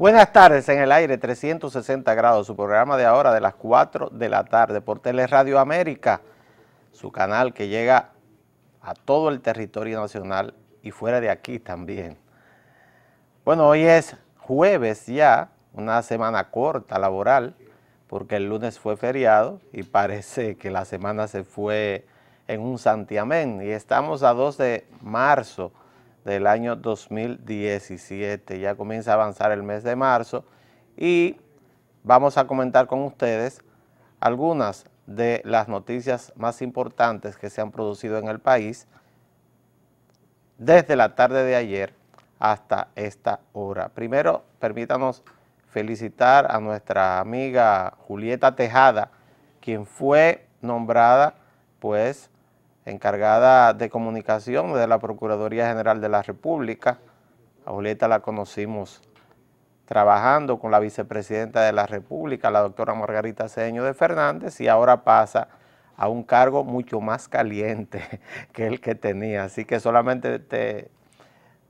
Buenas tardes, en el aire 360 grados, su programa de ahora de las 4 de la tarde por Teleradio América, su canal que llega a todo el territorio nacional y fuera de aquí también. Bueno, hoy es jueves ya, una semana corta laboral, porque el lunes fue feriado y parece que la semana se fue en un santiamén y estamos a 2 de marzo del año 2017, ya comienza a avanzar el mes de marzo y vamos a comentar con ustedes algunas de las noticias más importantes que se han producido en el país desde la tarde de ayer hasta esta hora. Primero, permítanos felicitar a nuestra amiga Julieta Tejada, quien fue nombrada, pues, encargada de comunicación de la Procuraduría General de la República. A Julieta la conocimos trabajando con la vicepresidenta de la República, la doctora Margarita Cedeño de Fernández, y ahora pasa a un cargo mucho más caliente que el que tenía. Así que solamente te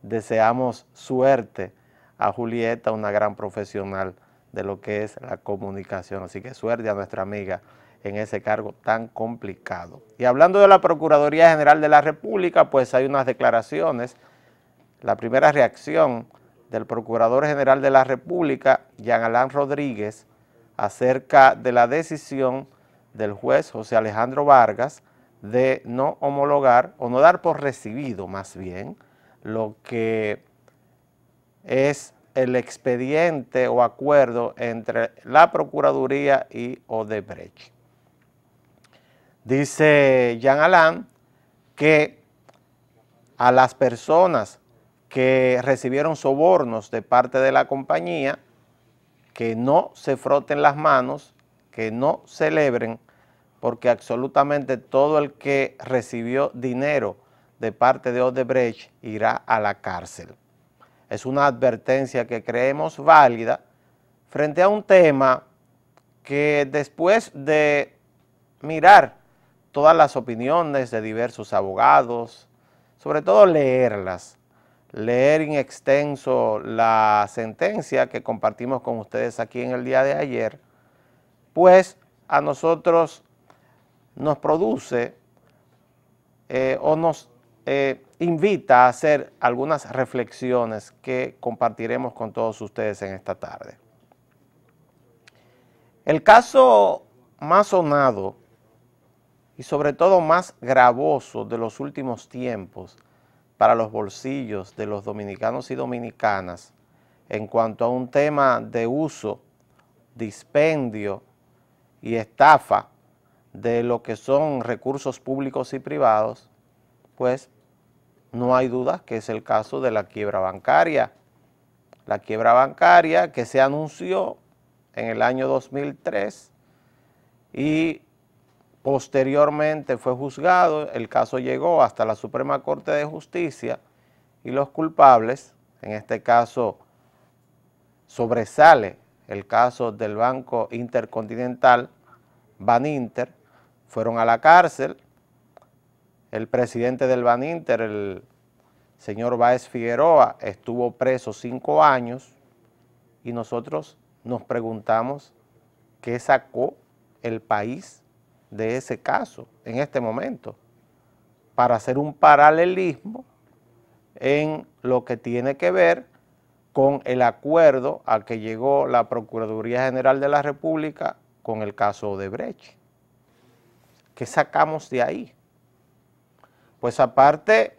deseamos suerte a Julieta, una gran profesional de lo que es la comunicación. Así que suerte a nuestra amiga en ese cargo tan complicado. Y hablando de la Procuraduría General de la República, pues hay unas declaraciones. La primera reacción del Procurador General de la República, Jean Alain Rodríguez, acerca de la decisión del juez José Alejandro Vargas de no homologar, o no dar por recibido más bien, lo que es el expediente o acuerdo entre la Procuraduría y Odebrecht. Dice Jean Alain que a las personas que recibieron sobornos de parte de la compañía, que no se froten las manos, que no celebren, porque absolutamente todo el que recibió dinero de parte de Odebrecht irá a la cárcel. Es una advertencia que creemos válida frente a un tema que después de mirar todas las opiniones de diversos abogados, sobre todo leerlas, leer in extenso la sentencia que compartimos con ustedes aquí en el día de ayer, pues a nosotros nos produce o nos invita a hacer algunas reflexiones que compartiremos con todos ustedes en esta tarde. El caso más sonado y sobre todo más gravoso de los últimos tiempos para los bolsillos de los dominicanos y dominicanas en cuanto a un tema de uso, dispendio y estafa de lo que son recursos públicos y privados, pues no hay duda que es el caso de la quiebra bancaria. La quiebra bancaria que se anunció en el año 2003 y posteriormente fue juzgado, el caso llegó hasta la Suprema Corte de Justicia y los culpables, en este caso sobresale el caso del Banco Intercontinental, Baninter, fueron a la cárcel. El presidente del Baninter, el señor Báez Figueroa, estuvo preso 5 años y nosotros nos preguntamos qué sacó el país de ese caso en este momento para hacer un paralelismo en lo que tiene que ver con el acuerdo al que llegó la Procuraduría General de la República con el caso Odebrecht. ¿Qué sacamos de ahí? Pues aparte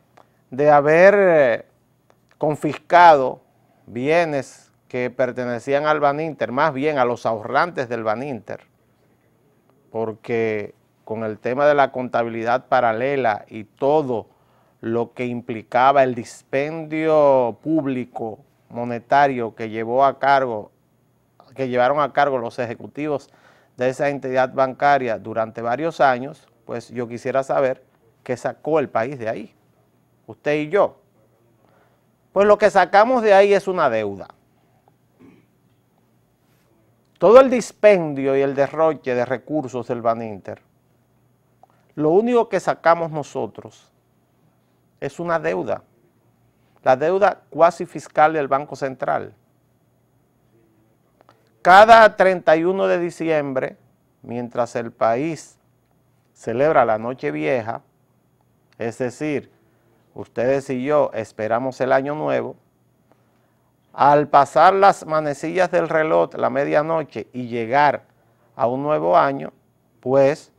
de haber confiscado bienes que pertenecían al Baninter, más bien a los ahorrantes del Baninter, porque con el tema de la contabilidad paralela y todo lo que implicaba el dispendio público monetario que llevaron a cargo los ejecutivos de esa entidad bancaria durante varios años, pues yo quisiera saber qué sacó el país de ahí, usted y yo. Pues lo que sacamos de ahí es una deuda. Todo el dispendio y el derroche de recursos del Baninter, lo único que sacamos nosotros es una deuda, la deuda cuasi fiscal del Banco Central. Cada 31 de diciembre, mientras el país celebra la Nochevieja, es decir, ustedes y yo esperamos el Año Nuevo, al pasar las manecillas del reloj, la medianoche, y llegar a un nuevo año, pues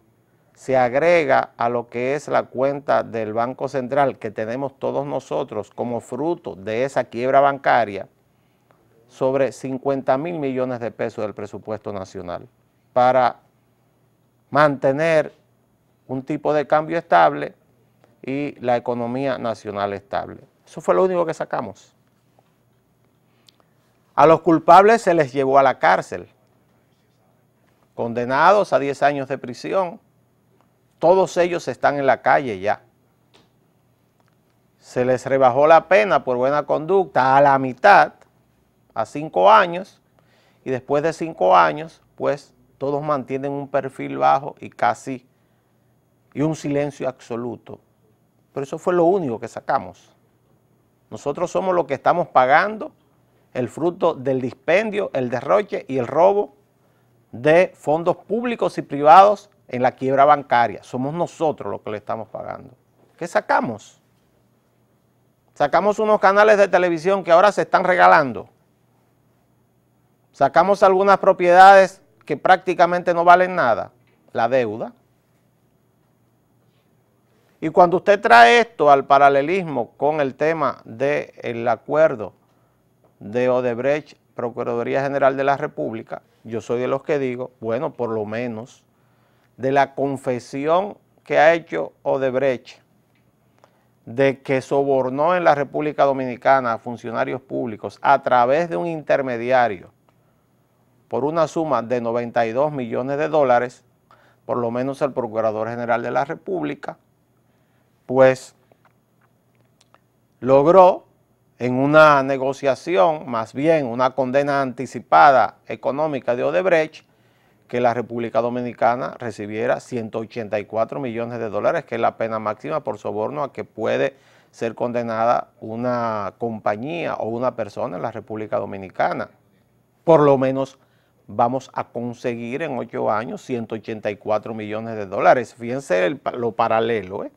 se agrega a lo que es la cuenta del Banco Central que tenemos todos nosotros como fruto de esa quiebra bancaria, sobre 50,000 millones de pesos del presupuesto nacional para mantener un tipo de cambio estable y la economía nacional estable. Eso fue lo único que sacamos. A los culpables se les llevó a la cárcel, condenados a 10 años de prisión. Todos ellos están en la calle ya. Se les rebajó la pena por buena conducta a la mitad, a 5 años, y después de 5 años, pues todos mantienen un perfil bajo y un silencio absoluto. Pero eso fue lo único que sacamos. Nosotros somos los que estamos pagando el fruto del dispendio, el derroche y el robo de fondos públicos y privados en la quiebra bancaria. Somos nosotros los que le estamos pagando. ¿Qué sacamos? Sacamos unos canales de televisión que ahora se están regalando. Sacamos algunas propiedades que prácticamente no valen nada, la deuda. Y cuando usted trae esto al paralelismo con el tema del acuerdo de Odebrecht, Procuraduría General de la República, yo soy de los que digo, bueno, por lo menos de la confesión que ha hecho Odebrecht de que sobornó en la República Dominicana a funcionarios públicos a través de un intermediario por una suma de 92 millones de dólares, por lo menos el Procurador General de la República, pues logró en una negociación, más bien una condena anticipada económica de Odebrecht, que la República Dominicana recibiera 184 millones de dólares, que es la pena máxima por soborno a que puede ser condenada una compañía o una persona en la República Dominicana. Por lo menos vamos a conseguir en 8 años 184 millones de dólares. Fíjense lo paralelo,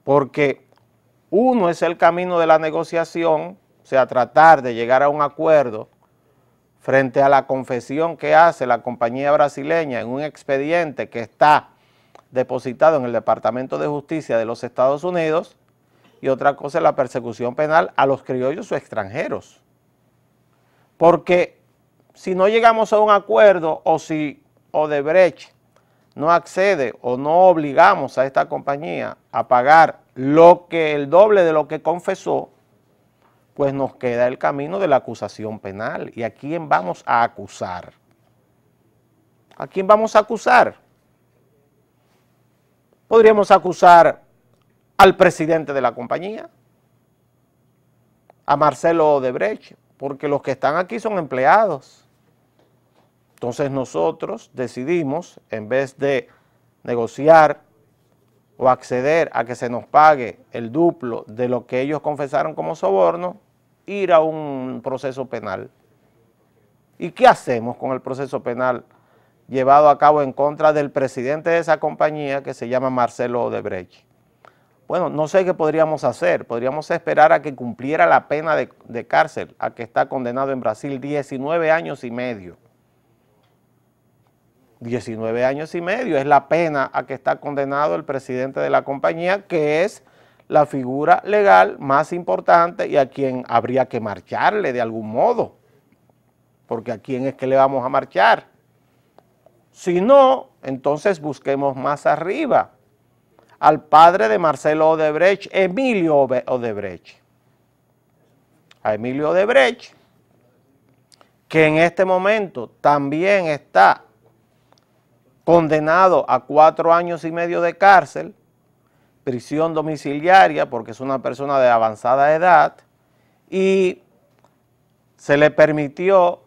porque uno es el camino de la negociación, o sea, tratar de llegar a un acuerdo frente a la confesión que hace la compañía brasileña en un expediente que está depositado en el Departamento de Justicia de los Estados Unidos, y otra cosa es la persecución penal a los criollos o extranjeros. Porque si no llegamos a un acuerdo o si Odebrecht no accede o no obligamos a esta compañía a pagar el doble de lo que confesó, pues nos queda el camino de la acusación penal. ¿Y a quién vamos a acusar? ¿A quién vamos a acusar? Podríamos acusar al presidente de la compañía, a Marcelo Odebrecht, porque los que están aquí son empleados. Entonces nosotros decidimos, en vez de negociar o acceder a que se nos pague el duplo de lo que ellos confesaron como soborno, ir a un proceso penal. ¿Y qué hacemos con el proceso penal llevado a cabo en contra del presidente de esa compañía que se llama Marcelo Odebrecht? Bueno, no sé qué podríamos hacer. Podríamos esperar a que cumpliera la pena de cárcel, a que está condenado en Brasil, 19 años y medio. 19 años y medio es la pena a que está condenado el presidente de la compañía, que es la figura legal más importante y a quien habría que marcharle de algún modo, porque a quién es que le vamos a marchar. Si no, entonces busquemos más arriba al padre de Marcelo Odebrecht, Emilio Odebrecht. A Emilio Odebrecht, que en este momento también está condenado a 4 años y medio de cárcel, prisión domiciliaria porque es una persona de avanzada edad, y se le permitió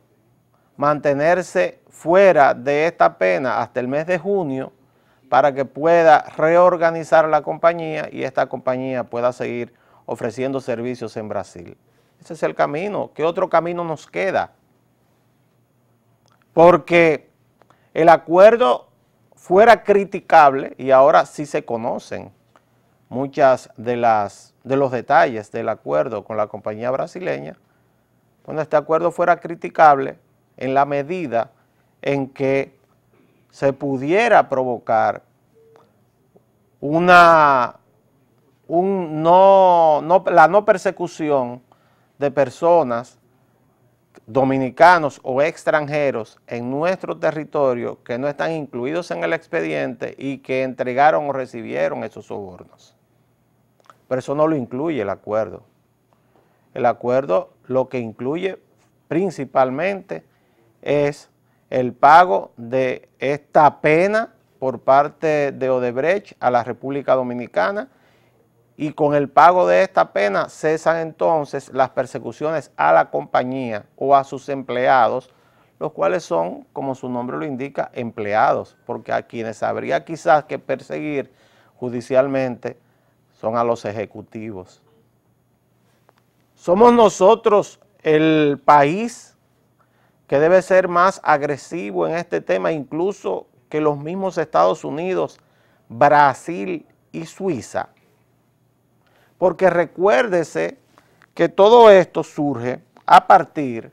mantenerse fuera de esta pena hasta el mes de junio para que pueda reorganizar la compañía y esta compañía pueda seguir ofreciendo servicios en Brasil. Ese es el camino. ¿Qué otro camino nos queda? porque el acuerdo fuera criticable, y ahora sí se conocen muchas de los detalles del acuerdo con la compañía brasileña, cuando este acuerdo fuera criticable en la medida en que se pudiera provocar la no persecución de personas dominicanos o extranjeros en nuestro territorio que no están incluidos en el expediente y que entregaron o recibieron esos sobornos. Pero eso no lo incluye el acuerdo. El acuerdo lo que incluye principalmente es el pago de esta pena por parte de Odebrecht a la República Dominicana, y con el pago de esta pena cesan entonces las persecuciones a la compañía o a sus empleados, los cuales son, como su nombre lo indica, empleados, porque a quienes habría quizás que perseguir judicialmente son a los ejecutivos. Somos nosotros el país que debe ser más agresivo en este tema, incluso que los mismos Estados Unidos, Brasil y Suiza. Porque recuérdese que todo esto surge a partir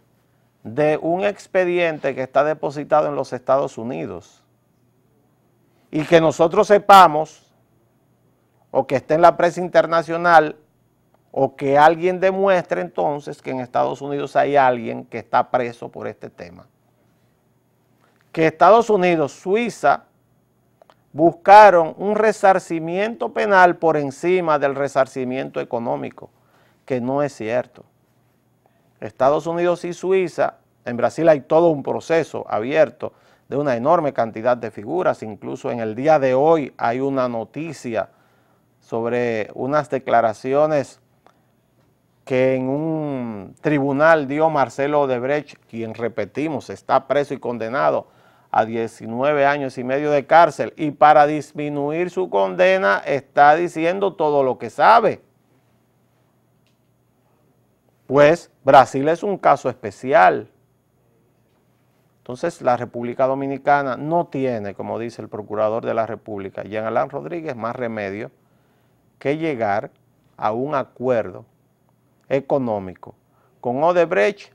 de un expediente que está depositado en los Estados Unidos. Y que nosotros sepamos, o que esté en la prensa internacional, o que alguien demuestre entonces que en Estados Unidos hay alguien que está preso por este tema. Que Estados Unidos, Suiza, buscaron un resarcimiento penal por encima del resarcimiento económico, que no es cierto. Estados Unidos y Suiza, en Brasil hay todo un proceso abierto de una enorme cantidad de figuras, incluso en el día de hoy hay una noticia sobre unas declaraciones que en un tribunal dio Marcelo Odebrecht, quien, repetimos, está preso y condenado a 19 años y medio de cárcel, y para disminuir su condena está diciendo todo lo que sabe. Pues Brasil es un caso especial. Entonces la República Dominicana no tiene, como dice el Procurador de la República, Jean Alain Rodríguez, más remedio que llegar a un acuerdo económico con Odebrecht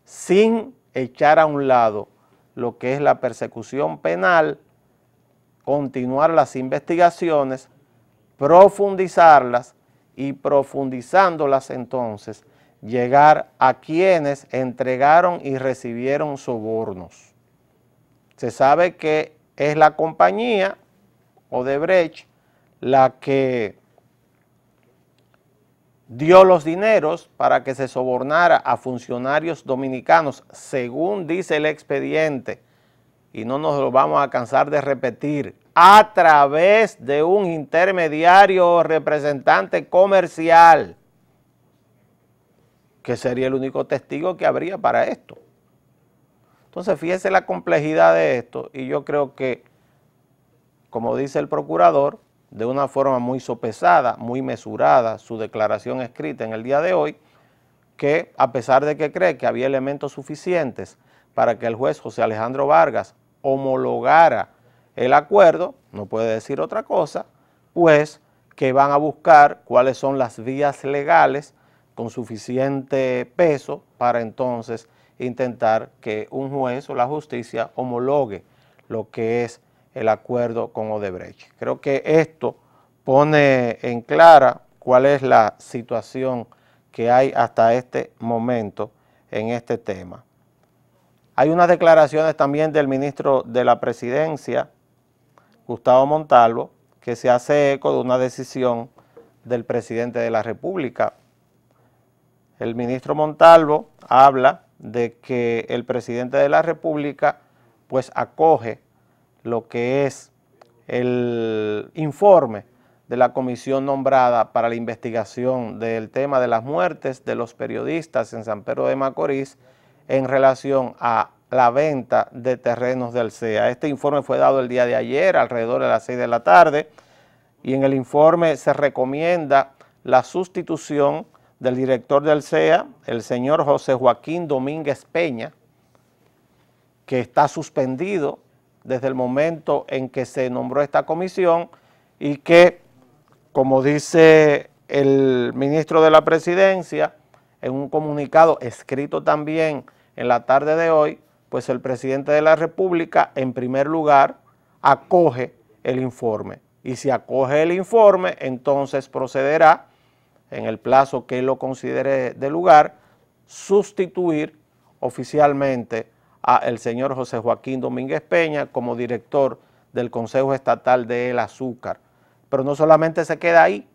sin echar a un lado lo que es la persecución penal, continuar las investigaciones, profundizarlas y profundizándolas entonces, llegar a quienes entregaron y recibieron sobornos. Se sabe que es la compañía Odebrecht la que dio los dineros para que se sobornara a funcionarios dominicanos, según dice el expediente, y no nos lo vamos a cansar de repetir, a través de un intermediario o representante comercial, que sería el único testigo que habría para esto. Entonces, fíjese la complejidad de esto, y yo creo que, como dice el procurador, de una forma muy sopesada, muy mesurada, su declaración escrita en el día de hoy, que a pesar de que cree que había elementos suficientes para que el juez José Alejandro Vargas homologara el acuerdo, no puede decir otra cosa, pues que van a buscar cuáles son las vías legales con suficiente peso para entonces intentar que un juez o la justicia homologue lo que es el acuerdo con Odebrecht. Creo que esto pone en clara cuál es la situación que hay hasta este momento en este tema. Hay unas declaraciones también del ministro de la Presidencia, Gustavo Montalvo, que se hace eco de una decisión del presidente de la República. El ministro Montalvo habla de que el presidente de la República pues acoge lo que es el informe de la comisión nombrada para la investigación del tema de las muertes de los periodistas en San Pedro de Macorís en relación a la venta de terrenos del CEA. Este informe fue dado el día de ayer alrededor de las 6 de la tarde y en el informe se recomienda la sustitución del director del CEA, el señor José Joaquín Domínguez Peña, que está suspendido desde el momento en que se nombró esta comisión y que, como dice el ministro de la Presidencia, en un comunicado escrito también en la tarde de hoy, pues el presidente de la República, en primer lugar, acoge el informe. Y si acoge el informe, entonces procederá, en el plazo que él lo considere de lugar, sustituir oficialmente al señor José Joaquín Domínguez Peña como director del Consejo Estatal del Azúcar. Pero no solamente se queda ahí,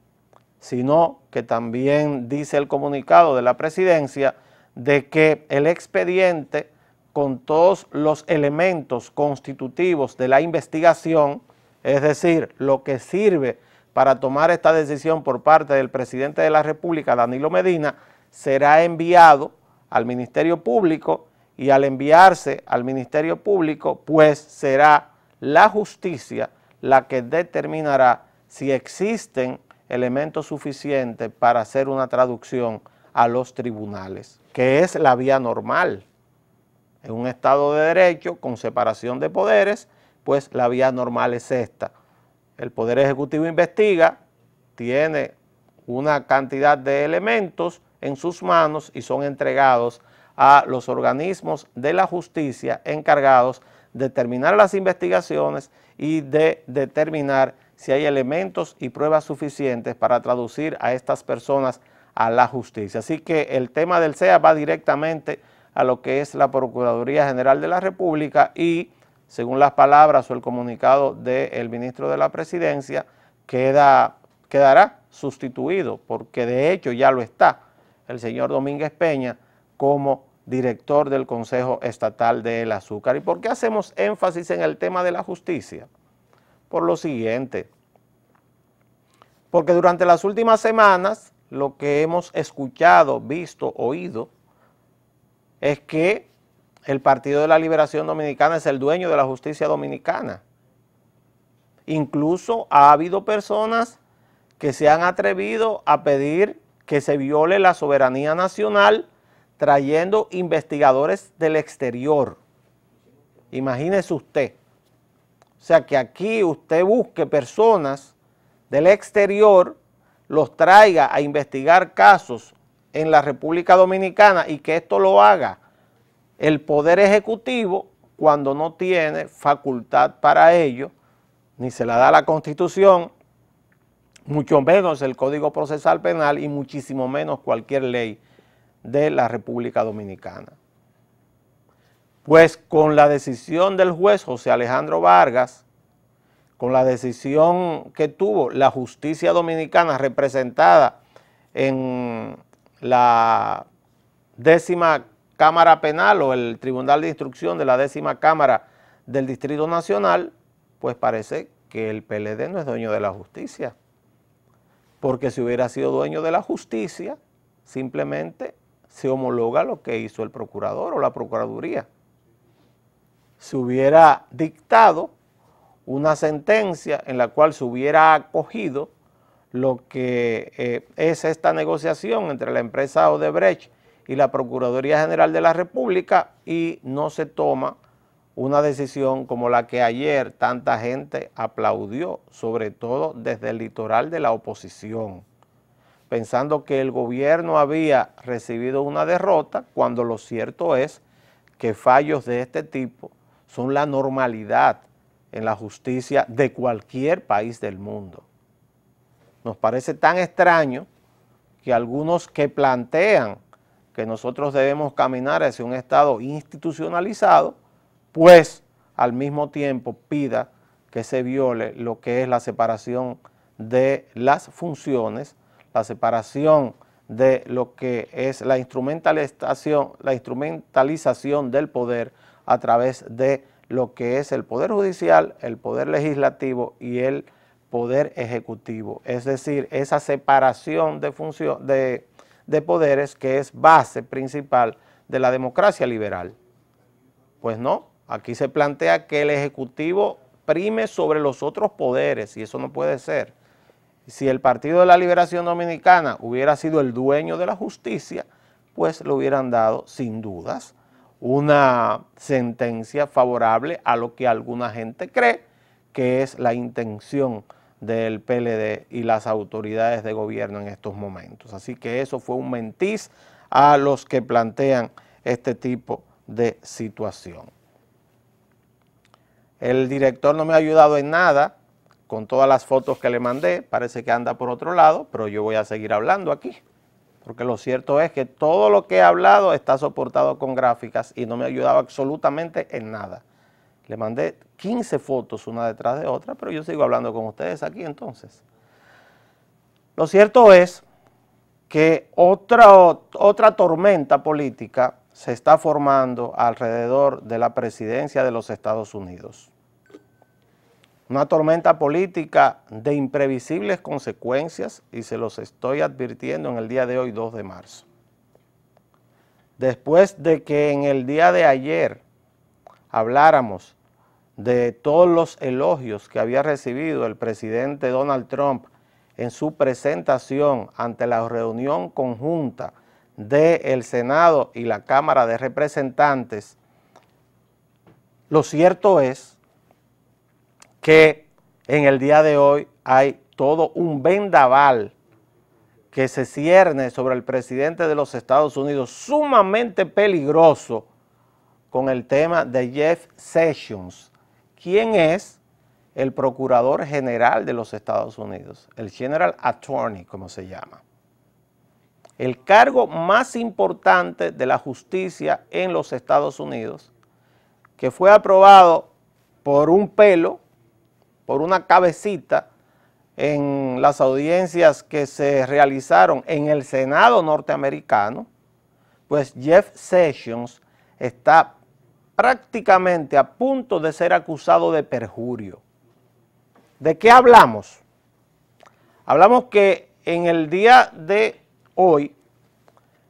sino que también dice el comunicado de la presidencia de que el expediente con todos los elementos constitutivos de la investigación, es decir, lo que sirve para tomar esta decisión por parte del presidente de la República, Danilo Medina, será enviado al Ministerio Público y al enviarse al Ministerio Público, pues será la justicia la que determinará si existen elementos suficientes para hacer una traducción a los tribunales, que es la vía normal. En un Estado de Derecho con separación de poderes, pues la vía normal es esta. El Poder Ejecutivo investiga, tiene una cantidad de elementos en sus manos y son entregados a los organismos de la justicia encargados de terminar las investigaciones y de determinar si hay elementos y pruebas suficientes para traducir a estas personas a la justicia. Así que el tema del CEA va directamente a lo que es la Procuraduría General de la República y, según las palabras o el comunicado del ministro de la Presidencia, quedará sustituido, porque de hecho ya lo está, el señor Domínguez Peña como director del Consejo Estatal del Azúcar. ¿Y por qué hacemos énfasis en el tema de la justicia? Por lo siguiente, porque durante las últimas semanas lo que hemos escuchado, visto, oído, es que el Partido de la Liberación Dominicana es el dueño de la justicia dominicana. Incluso ha habido personas que se han atrevido a pedir que se viole la soberanía nacional trayendo investigadores del exterior. Imagínese usted. O sea, que aquí usted busque personas del exterior, los traiga a investigar casos en la República Dominicana y que esto lo haga el Poder Ejecutivo cuando no tiene facultad para ello, ni se la da la Constitución, mucho menos el Código Procesal Penal y muchísimo menos cualquier ley de la República Dominicana. Pues con la decisión del juez José Alejandro Vargas, con la decisión que tuvo la justicia dominicana representada en la 10ª Cámara Penal o el Tribunal de Instrucción de la 10ª Cámara del Distrito Nacional, pues parece que el PLD no es dueño de la justicia, porque si hubiera sido dueño de la justicia, simplemente se homologa lo que hizo el procurador o la procuraduría. Se hubiera dictado una sentencia en la cual se hubiera acogido lo que es esta negociación entre la empresa Odebrecht y la Procuraduría General de la República y no se toma una decisión como la que ayer tanta gente aplaudió, sobre todo desde el litoral de la oposición, pensando que el gobierno había recibido una derrota, cuando lo cierto es que fallos de este tipo son la normalidad en la justicia de cualquier país del mundo. Nos parece tan extraño que algunos que plantean que nosotros debemos caminar hacia un Estado institucionalizado, pues al mismo tiempo pida que se viole lo que es la separación de las funciones, la separación de lo que es la instrumentalización del poder a través de lo que es el Poder Judicial, el Poder Legislativo y el Poder Ejecutivo. Es decir, esa separación de poderes que es base principal de la democracia liberal. Pues no, aquí se plantea que el Ejecutivo prime sobre los otros poderes y eso no puede ser. Si el Partido de la Liberación Dominicana hubiera sido el dueño de la justicia, pues lo hubieran dado sin dudas una sentencia favorable a lo que alguna gente cree que es la intención del PLD y las autoridades de gobierno en estos momentos. Así que eso fue un mentiz a los que plantean este tipo de situación. El director no me ha ayudado en nada con todas las fotos que le mandé, parece que anda por otro lado, pero yo voy a seguir hablando aquí, porque lo cierto es que todo lo que he hablado está soportado con gráficas y no me ha ayudado absolutamente en nada. Le mandé 15 fotos una detrás de otra, pero yo sigo hablando con ustedes aquí entonces. Lo cierto es que otra tormenta política se está formando alrededor de la presidencia de los Estados Unidos. Una tormenta política de imprevisibles consecuencias y se los estoy advirtiendo en el día de hoy, 2 de marzo. Después de que en el día de ayer habláramos de todos los elogios que había recibido el presidente Donald Trump en su presentación ante la reunión conjunta del Senado y la Cámara de Representantes, lo cierto es que en el día de hoy hay todo un vendaval que se cierne sobre el presidente de los Estados Unidos, sumamente peligroso, con el tema de Jeff Sessions, quien es el Procurador General de los Estados Unidos, el General Attorney, como se llama. El cargo más importante de la justicia en los Estados Unidos, que fue aprobado por un pelo, por una cabecita, en las audiencias que se realizaron en el Senado norteamericano, pues Jeff Sessions está prácticamente a punto de ser acusado de perjurio. ¿De qué hablamos? Hablamos que en el día de hoy,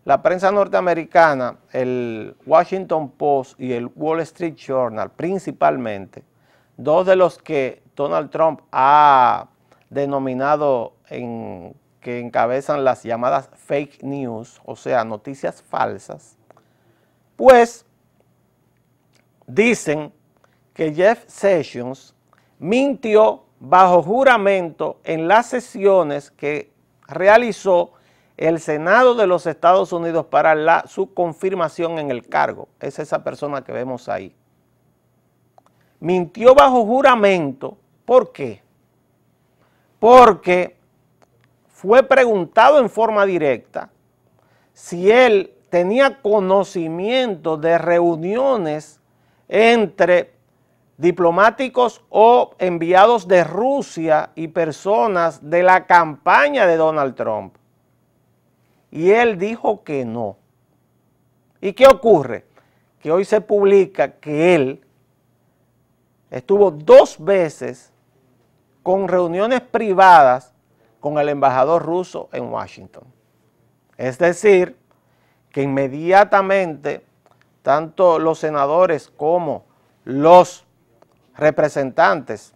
la prensa norteamericana, el Washington Post y el Wall Street Journal principalmente, dos de los que Donald Trump ha denominado que encabezan las llamadas fake news, o sea, noticias falsas, pues dicen que Jeff Sessions mintió bajo juramento en las sesiones que realizó el Senado de los Estados Unidos para su confirmación en el cargo. Es esa persona que vemos ahí. Mintió bajo juramento. ¿Por qué? Porque fue preguntado en forma directa si él tenía conocimiento de reuniones entre diplomáticos o enviados de Rusia y personas de la campaña de Donald Trump. Y él dijo que no. ¿Y qué ocurre? Que hoy se publica que él estuvo 2 veces con reuniones privadas con el embajador ruso en Washington. Es decir, que inmediatamente tanto los senadores como los representantes,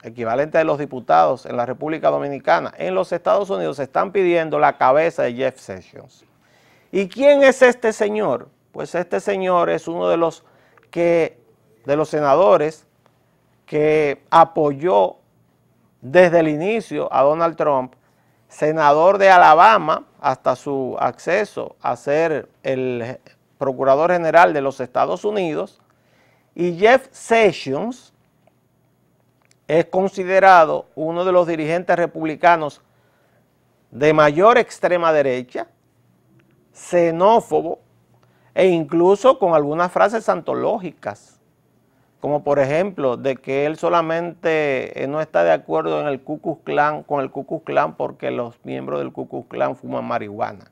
equivalente de los diputados en la República Dominicana, en los Estados Unidos, están pidiendo la cabeza de Jeff Sessions. ¿Y quién es este señor? Pues este señor es uno de los senadores que apoyó desde el inicio a Donald Trump, senador de Alabama hasta su acceso a ser el Procurador General de los Estados Unidos, y Jeff Sessions es considerado uno de los dirigentes republicanos de mayor extrema derecha, xenófobo e incluso con algunas frases antológicas, como por ejemplo de que él solamente no está de acuerdo en el Ku Klux Klan, con el Ku Klux Klan porque los miembros del Ku Klux Klan fuman marihuana,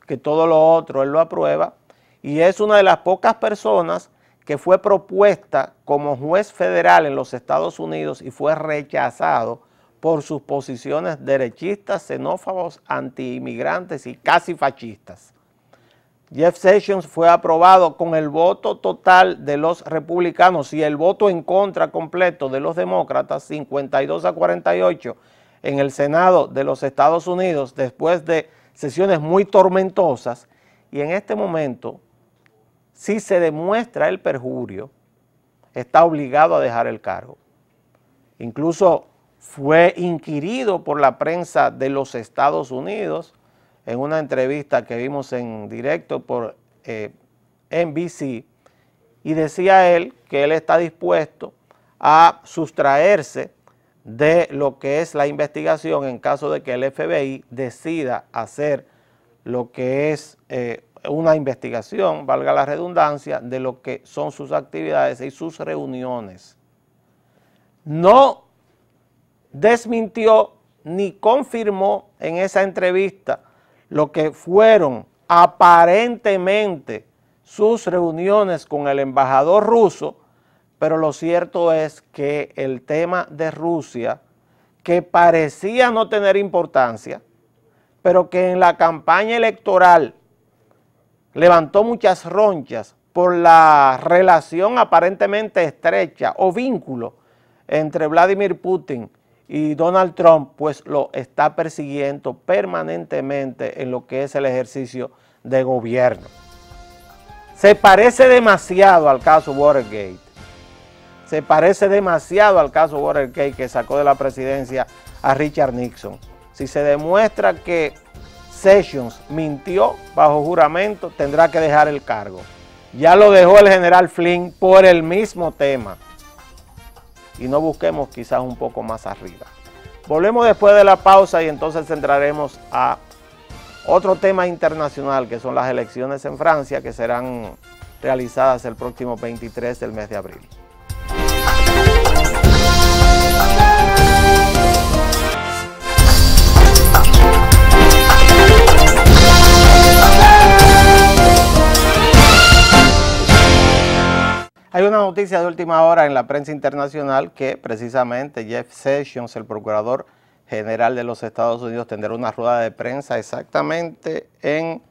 que todo lo otro él lo aprueba, y es una de las pocas personas que fue propuesta como juez federal en los Estados Unidos y fue rechazado por sus posiciones derechistas, xenófobos, anti-inmigrantes y casi fascistas. Jeff Sessions fue aprobado con el voto total de los republicanos y el voto en contra completo de los demócratas, 52-48, en el Senado de los Estados Unidos, después de sesiones muy tormentosas, y en este momento si se demuestra el perjurio, está obligado a dejar el cargo. Incluso fue inquirido por la prensa de los Estados Unidos en una entrevista que vimos en directo por NBC, y decía él que él está dispuesto a sustraerse de lo que es la investigación en caso de que el FBI decida hacer lo que es una investigación, valga la redundancia, de lo que son sus actividades y sus reuniones. No desmintió ni confirmó en esa entrevista lo que fueron aparentemente sus reuniones con el embajador ruso, pero lo cierto es que el tema de Rusia, que parecía no tener importancia, pero que en la campaña electoral levantó muchas ronchas por la relación aparentemente estrecha o vínculo entre Vladimir Putin y Donald Trump, pues lo está persiguiendo permanentemente en lo que es el ejercicio de gobierno. Se parece demasiado al caso Watergate. Se parece demasiado al caso Watergate que sacó de la presidencia a Richard Nixon. Si se demuestra que Sessions mintió bajo juramento, tendrá que dejar el cargo. Ya lo dejó el general Flynn por el mismo tema. Y no busquemos quizás un poco más arriba. Volvemos después de la pausa y entonces entraremos a otro tema internacional, que son las elecciones en Francia, que serán realizadas el próximo 23 del mes de abril. Hay una noticia de última hora en la prensa internacional que precisamente Jeff Sessions, el procurador general de los Estados Unidos, tendrá una rueda de prensa exactamente en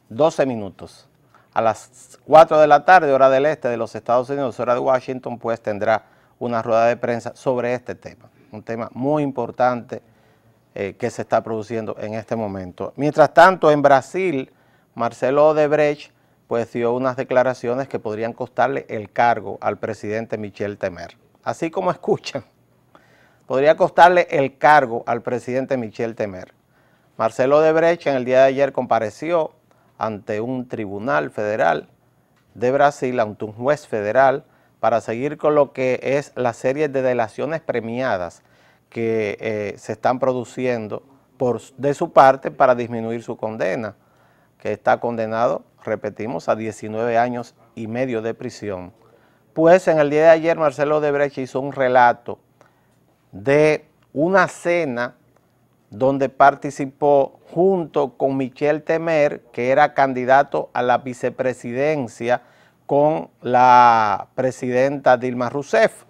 12 minutos. A las 4 de la tarde, hora del este de los Estados Unidos, hora de Washington, pues tendrá una rueda de prensa sobre este tema. Un tema muy importante que se está produciendo en este momento. Mientras tanto, en Brasil, Marcelo Odebrecht pues dio unas declaraciones que podrían costarle el cargo al presidente Michel Temer. Así como escuchan, podría costarle el cargo al presidente Michel Temer. Marcelo Odebrecht en el día de ayer compareció ante un tribunal federal de Brasil, ante un juez federal, para seguir con lo que es la serie de delaciones premiadas que se están produciendo de su parte para disminuir su condena, que está condenado, repetimos, a 19 años y medio de prisión. Pues en el día de ayer Marcelo Odebrecht hizo un relato de una cena donde participó junto con Michel Temer, que era candidato a la vicepresidencia con la presidenta Dilma Rousseff.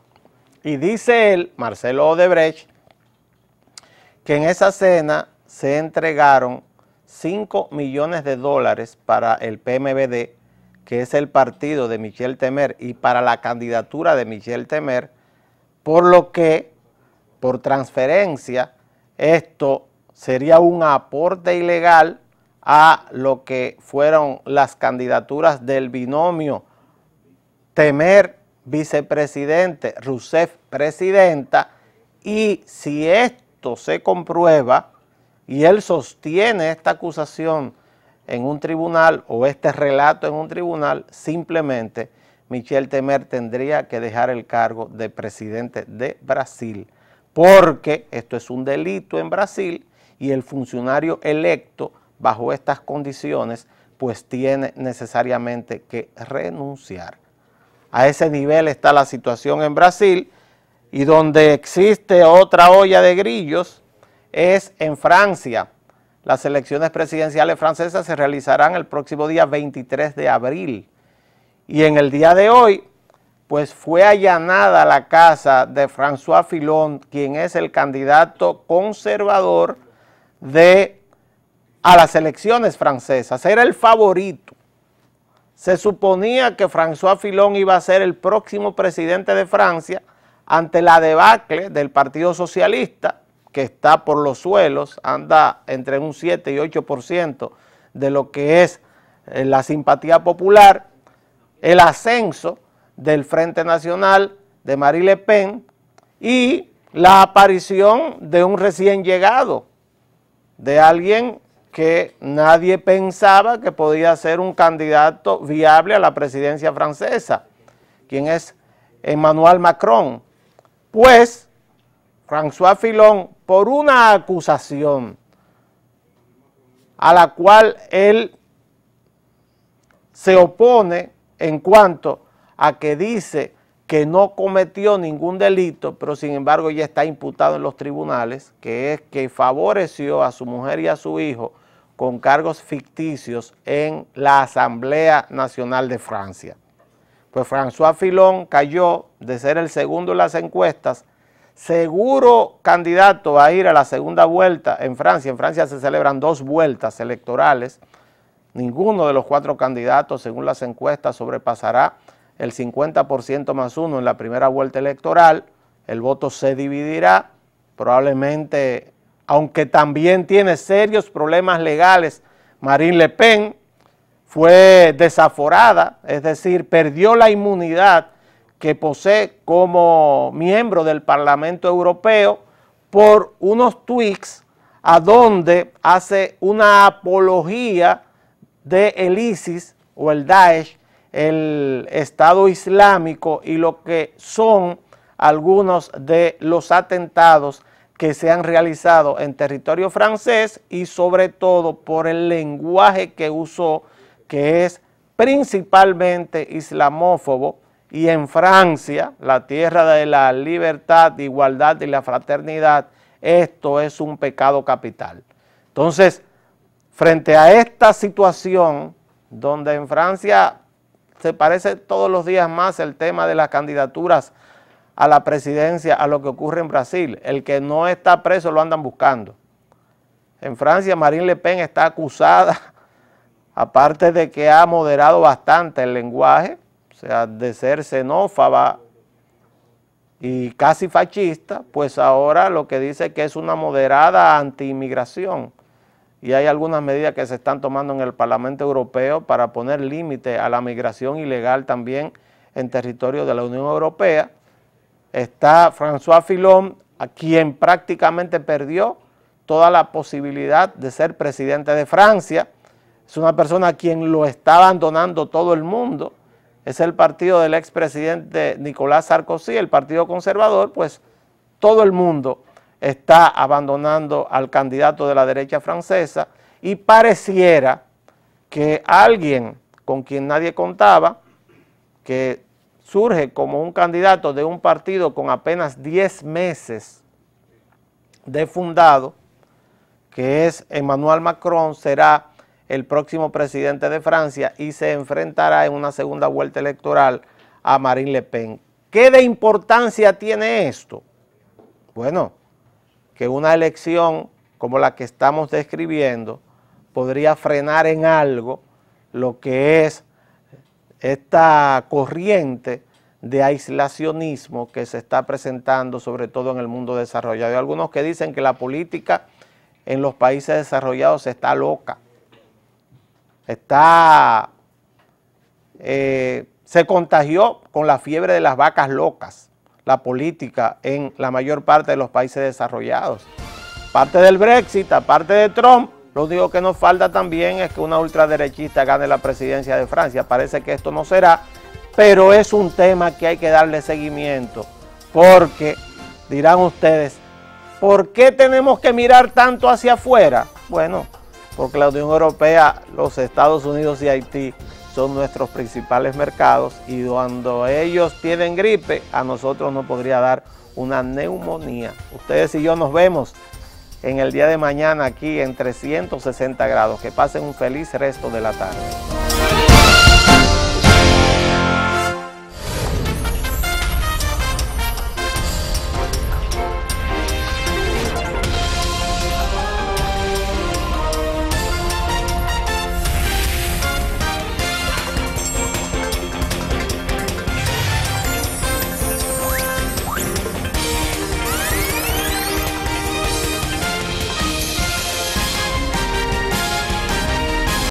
Y dice él, Marcelo Odebrecht, que en esa cena se entregaron 5 millones de dólares para el PMVD, que es el partido de Michel Temer, y para la candidatura de Michel Temer, por lo que, por transferencia, esto sería un aporte ilegal a lo que fueron las candidaturas del binomio Temer vicepresidente, Rousseff presidenta, y si esto se comprueba, y él sostiene esta acusación en un tribunal o este relato en un tribunal, simplemente Michel Temer tendría que dejar el cargo de presidente de Brasil, porque esto es un delito en Brasil y el funcionario electo bajo estas condiciones pues tiene necesariamente que renunciar. A ese nivel está la situación en Brasil, y donde existe otra olla de grillos es en Francia. Las elecciones presidenciales francesas se realizarán el próximo día 23 de abril. Y en el día de hoy, pues fue allanada la casa de François Fillon, quien es el candidato conservador a las elecciones francesas. Era el favorito. Se suponía que François Fillon iba a ser el próximo presidente de Francia ante la debacle del Partido Socialista, que está por los suelos, anda entre un 7 y 8% de lo que es la simpatía popular. el ascenso del Frente Nacional de Marine Le Pen y la aparición de un recién llegado, de alguien que nadie pensaba que podía ser un candidato viable a la presidencia francesa, quien es Emmanuel Macron. Pues François Fillon, por una acusación a la cual él se opone en cuanto a que dice que no cometió ningún delito, pero sin embargo ya está imputado en los tribunales, que es que favoreció a su mujer y a su hijo con cargos ficticios en la Asamblea Nacional de Francia. Pues François Fillon cayó de ser el segundo en las encuestas, seguro candidato a ir a la segunda vuelta en Francia. En Francia se celebran 2 vueltas electorales. Ninguno de los 4 candidatos, según las encuestas, sobrepasará el 50% más 1 en la primera vuelta electoral. El voto se dividirá, probablemente, aunque también tiene serios problemas legales, Marine Le Pen fue desaforada, es decir, perdió la inmunidad que posee como miembro del Parlamento Europeo por unos tweets a donde hace una apología del ISIS o el Daesh, el Estado Islámico, y lo que son algunos de los atentados que se han realizado en territorio francés, y sobre todo por el lenguaje que usó, que es principalmente islamófobo, y en Francia, la tierra de la libertad, de igualdad y la fraternidad, esto es un pecado capital. Entonces, frente a esta situación, donde en Francia se parece todos los días más el tema de las candidaturas a la presidencia a lo que ocurre en Brasil, el que no está preso lo andan buscando. En Francia, Marine Le Pen está acusada, aparte de que ha moderado bastante el lenguaje, o sea, de ser xenófoba y casi fascista, pues ahora lo que dice que es una moderada anti-inmigración. Y hay algunas medidas que se están tomando en el Parlamento Europeo para poner límite a la migración ilegal también en territorio de la Unión Europea. Está François Fillon, a quien prácticamente perdió toda la posibilidad de ser presidente de Francia. Es una persona a quien lo está abandonando todo el mundo. Es el partido del expresidente Nicolas Sarkozy, el Partido Conservador, pues todo el mundo está abandonando al candidato de la derecha francesa, y pareciera que alguien con quien nadie contaba, que surge como un candidato de un partido con apenas 10 meses de fundado, que es Emmanuel Macron, será el próximo presidente de Francia y se enfrentará en una segunda vuelta electoral a Marine Le Pen. ¿Qué de importancia tiene esto? Bueno, que una elección como la que estamos describiendo podría frenar en algo lo que es esta corriente de aislacionismo que se está presentando sobre todo en el mundo desarrollado. Hay algunos que dicen que la política en los países desarrollados está loca, se contagió con la fiebre de las vacas locas, la política en la mayor parte de los países desarrollados. Aparte del Brexit, aparte de Trump, lo único que nos falta también es que una ultraderechista gane la presidencia de Francia. Parece que esto no será, pero es un tema que hay que darle seguimiento, porque dirán ustedes, ¿por qué tenemos que mirar tanto hacia afuera? Bueno, porque la Unión Europea, los Estados Unidos y Haití son nuestros principales mercados, y cuando ellos tienen gripe, a nosotros nos podría dar una neumonía. Ustedes y yo nos vemos en el día de mañana aquí en 360 grados. Que pasen un feliz resto de la tarde.